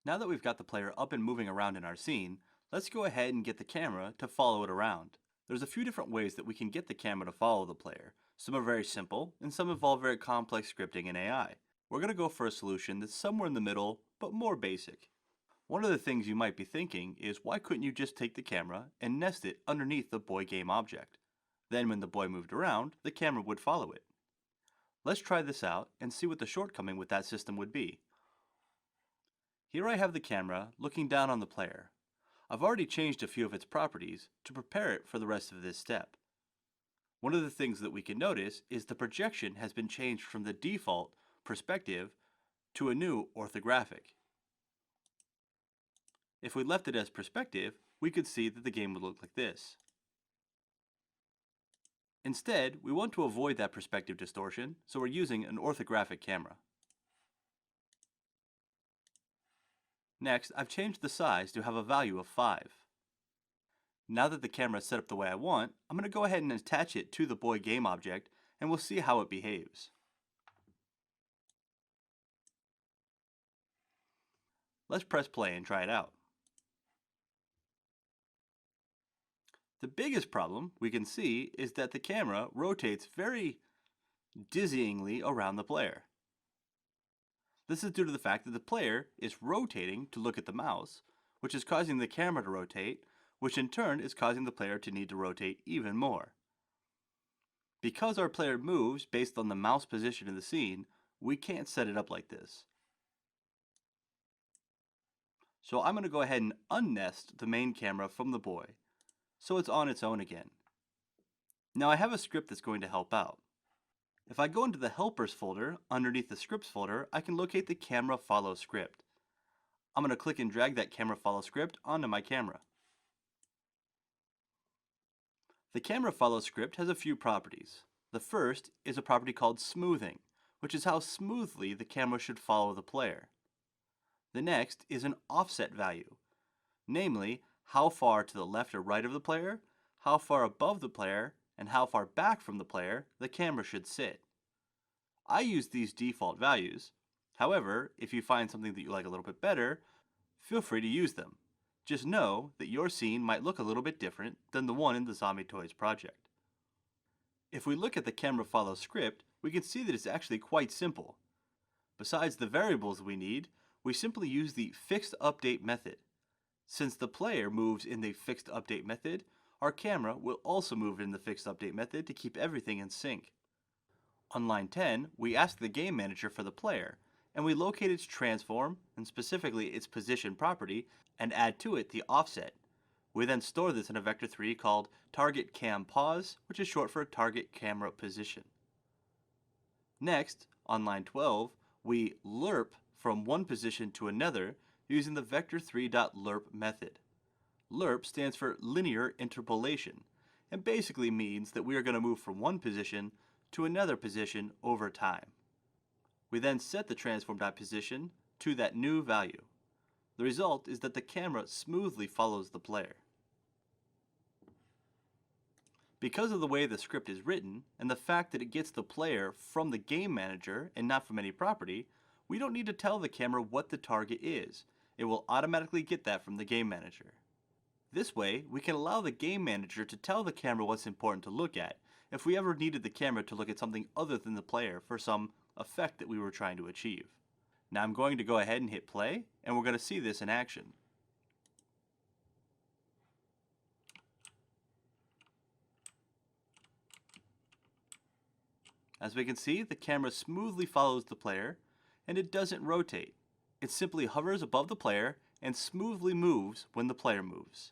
Now that we've got the player up and moving around in our scene, let's go ahead and get the camera to follow it around. There's a few different ways that we can get the camera to follow the player. Some are very simple, and some involve very complex scripting and AI. We're going to go for a solution that's somewhere in the middle, but more basic. One of the things you might be thinking is why couldn't you just take the camera and nest it underneath the boy game object? Then when the boy moved around, the camera would follow it. Let's try this out and see what the shortcoming with that system would be. Here I have the camera looking down on the player. I've already changed a few of its properties to prepare it for the rest of this step. One of the things that we can notice is the projection has been changed from the default perspective to a new orthographic. If we left it as perspective, we could see that the game would look like this. Instead, we want to avoid that perspective distortion, so we're using an orthographic camera. Next, I've changed the size to have a value of 5. Now that the camera is set up the way I want, I'm going to go ahead and attach it to the boy game object, and we'll see how it behaves. Let's press play and try it out. The biggest problem we can see is that the camera rotates very dizzyingly around the player. This is due to the fact that the player is rotating to look at the mouse, which is causing the camera to rotate, which in turn is causing the player to need to rotate even more. Because our player moves based on the mouse position in the scene, we can't set it up like this. So I'm going to go ahead and unnest the main camera from the boy, so it's on its own again. Now I have a script that's going to help out. If I go into the helpers folder underneath the scripts folder, I can locate the camera follow script. I'm going to click and drag that camera follow script onto my camera. The camera follow script has a few properties. The first is a property called smoothing, which is how smoothly the camera should follow the player. The next is an offset value, namely how far to the left or right of the player, how far above the player, and how far back from the player the camera should sit. I use these default values. However, if you find something that you like a little bit better, feel free to use them. Just know that your scene might look a little bit different than the one in the Zombie Toys project. If we look at the camera follow script, we can see that it's actually quite simple. Besides the variables we need, we simply use the fixed update method. Since the player moves in the fixed update method, our camera will also move in the fixed update method to keep everything in sync. On line 10, we ask the game manager for the player, and we locate its transform, and specifically its position property, and add to it the offset. We then store this in a vector 3 called target cam pos, which is short for target camera position. Next, on line 12, we lerp from one position to another using the vector3.lerp method. Lerp stands for linear interpolation, and basically means that we are going to move from one position to another position over time. We then set the transform.position to that new value. The result is that the camera smoothly follows the player. Because of the way the script is written, and the fact that it gets the player from the game manager and not from any property, we don't need to tell the camera what the target is. It will automatically get that from the game manager. This way, we can allow the game manager to tell the camera what's important to look at if we ever needed the camera to look at something other than the player for some effect that we were trying to achieve. Now I'm going to go ahead and hit play, and we're going to see this in action. As we can see, the camera smoothly follows the player, and it doesn't rotate. It simply hovers above the player and smoothly moves when the player moves.